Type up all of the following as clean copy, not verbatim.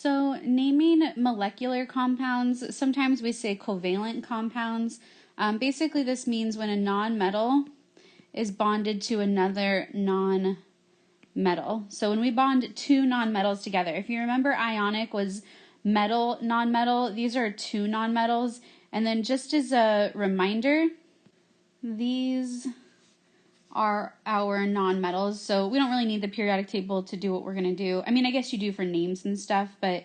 So naming molecular compounds, sometimes we say covalent compounds. Basically, this means when a nonmetal is bonded to another nonmetal. So when we bond two nonmetals together, if you remember ionic was metal, nonmetal, these are two nonmetals. And then just as a reminder, these are our nonmetals. So we don't really need the periodic table to do what we're going to do. I mean, I guess you do for names and stuff, but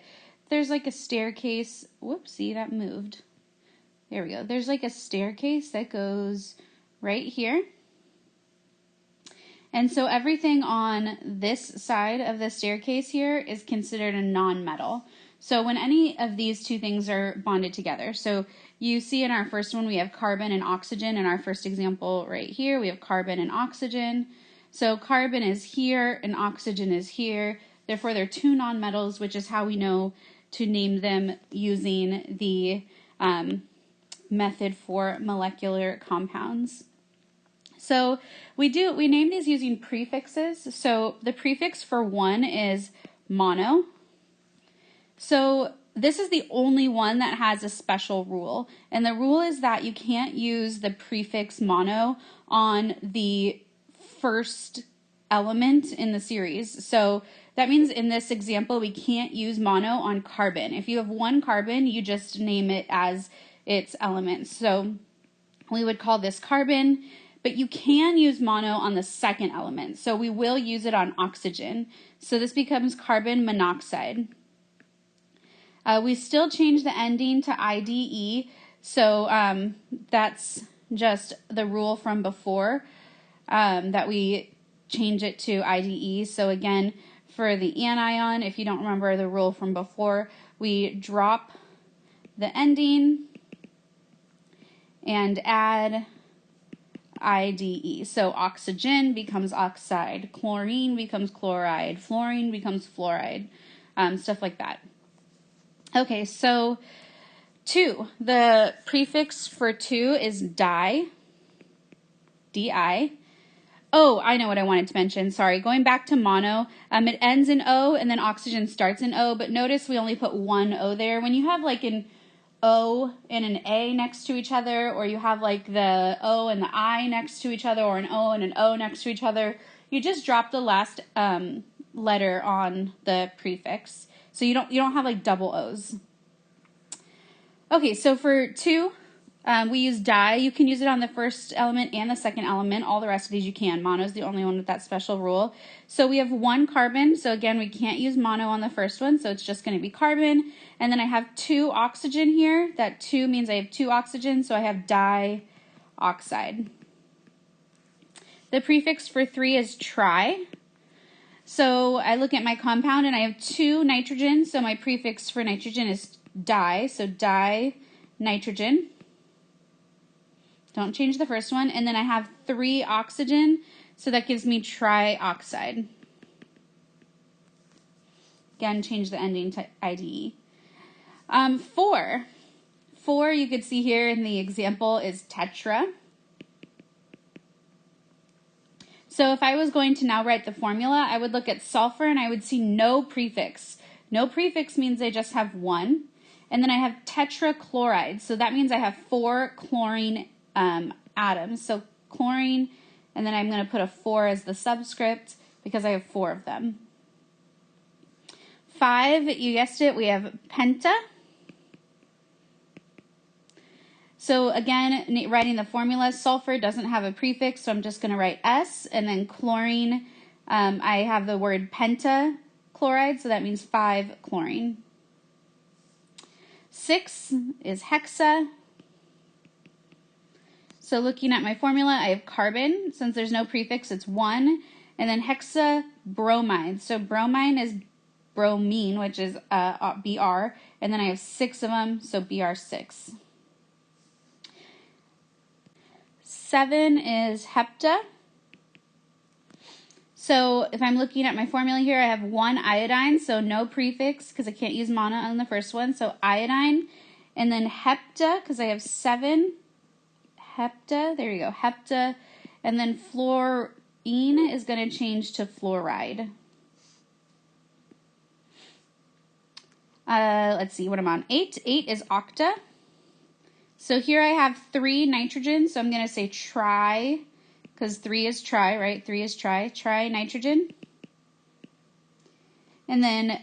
there's like a staircase. Whoopsie, that moved. There we go. There's like a staircase that goes right here. And so everything on this side of the staircase here is considered a nonmetal. So when any of these two things are bonded together, so you see in our first one we have carbon and oxygen. In our first example right here, we have carbon and oxygen. So carbon is here and oxygen is here. Therefore, they're two nonmetals, which is how we know to name them using the method for molecular compounds. So we name these using prefixes. So the prefix for one is mono. So this is the only one that has a special rule. And the rule is that you can't use the prefix mono on the first element in the series. So that means in this example, we can't use mono on carbon. If you have one carbon, you just name it as its element. So we would call this carbon, but you can use mono on the second element. So we will use it on oxygen. So this becomes carbon monoxide. We still change the ending to IDE. So that's just the rule from before that we change it to IDE. So again, for the anion, if you don't remember the rule from before, we drop the ending and add IDE. So oxygen becomes oxide, chlorine becomes chloride, fluorine becomes fluoride, stuff like that. Okay, so 2. The prefix for 2 is di, di. Oh, I know what I wanted to mention. Sorry, going back to mono, it ends in O and then oxygen starts in O, but notice we only put one O there. When you have like an O and an A next to each other, or you have like the O and the I next to each other, or an O and an O next to each other, you just drop the last letter on the prefix. So you don't have like double O's. Okay, so for 2, we use di. You can use it on the first element and the second element. All the rest of these you can. Mono is the only one with that special rule. So we have 1 carbon. So again, we can't use mono on the first one. So it's just going to be carbon. And then I have 2 oxygen here. That 2 means I have 2 oxygen. So I have dioxide. The prefix for 3 is tri. So I look at my compound and I have 2 nitrogen. So my prefix for nitrogen is di. So di-nitrogen. Don't change the first one. And then I have 3 oxygen. So that gives me trioxide. Again, change the ending to IDE. 4. 4, you could see here in the example, is tetra. So if I was going to now write the formula, I would look at sulfur and I would see no prefix. No prefix means I just have 1. And then I have tetrachloride. So that means I have 4 chlorine atoms. So chlorine, and then I'm going to put a 4 as the subscript because I have 4 of them. 5, you guessed it, we have penta. So again, writing the formula, sulfur doesn't have a prefix, so I'm just going to write S. And then chlorine, I have the word pentachloride, so that means 5 chlorine. 6 is hexa. So looking at my formula, I have carbon. Since there's no prefix, it's 1. And then hexabromide. So bromine is bromine, which is Br. And then I have 6 of them, so Br6. 7 is hepta. So if I'm looking at my formula here, I have 1 iodine, so no prefix because I can't use mono on the first one. So iodine, and then hepta because I have 7. Hepta, there you go, hepta. And then fluorine is going to change to fluoride. Let's see what I'm on. 8. 8 is octa. So here I have 3 nitrogen, so I'm going to say tri, because 3 is tri, right? 3 is tri nitrogen. And then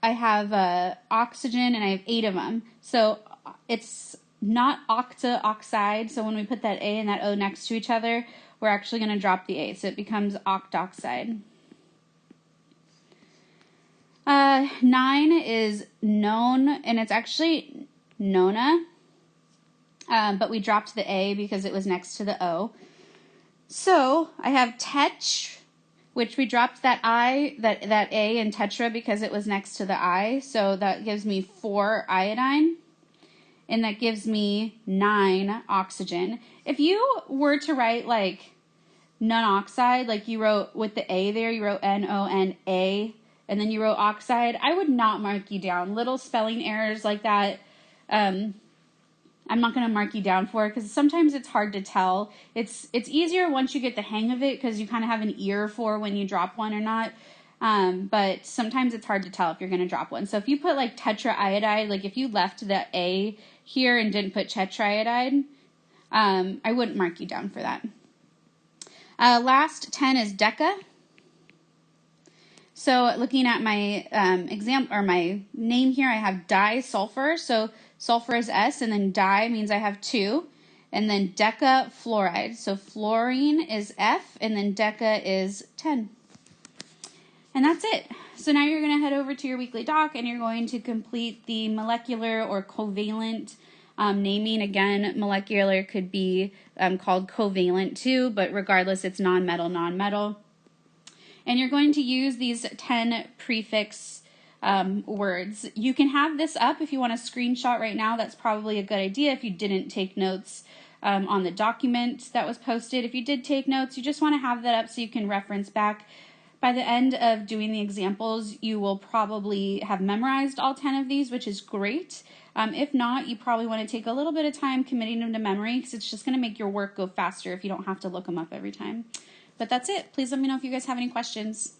I have oxygen, and I have 8 of them. So it's not octa oxide, so when we put that A and that O next to each other, we're actually going to drop the A, so it becomes octoxide. 9 is known, and it's actually nona, but we dropped the A because it was next to the O. So I have tech, which we dropped that that A in tetra because it was next to the I, so that gives me 4 iodine, and that gives me 9 oxygen. If you were to write like non-oxide, like you wrote with the A there, you wrote N-O-N-A, and then you wrote oxide, I would not mark you down. Little spelling errors like that, I'm not going to mark you down for, because sometimes it's hard to tell. It's easier once you get the hang of it, because you kind of have an ear for when you drop one or not. But sometimes it's hard to tell if you're going to drop one. So if you put like tetraiodide, like if you left the A here and didn't put tetraiodide, I wouldn't mark you down for that. Last 10 is deca. So looking at my my name here, I have disulfur. So sulfur is S, and then di means I have 2, and then deca fluoride. So fluorine is F, and then deca is 10. And that's it. So now you're going to head over to your weekly doc, and you're going to complete the molecular or covalent naming. Again, molecular could be called covalent too, but regardless, it's non-metal, non-metal. And you're going to use these 10 prefix words. You can have this up if you want a screenshot right now. That's probably a good idea if you didn't take notes on the document that was posted. If you did take notes, you just want to have that up so you can reference back. By the end of doing the examples, you will probably have memorized all 10 of these, which is great. If not, you probably want to take a little bit of time committing them to memory, because it's just going to make your work go faster if you don't have to look them up every time. But that's it. Please let me know if you guys have any questions.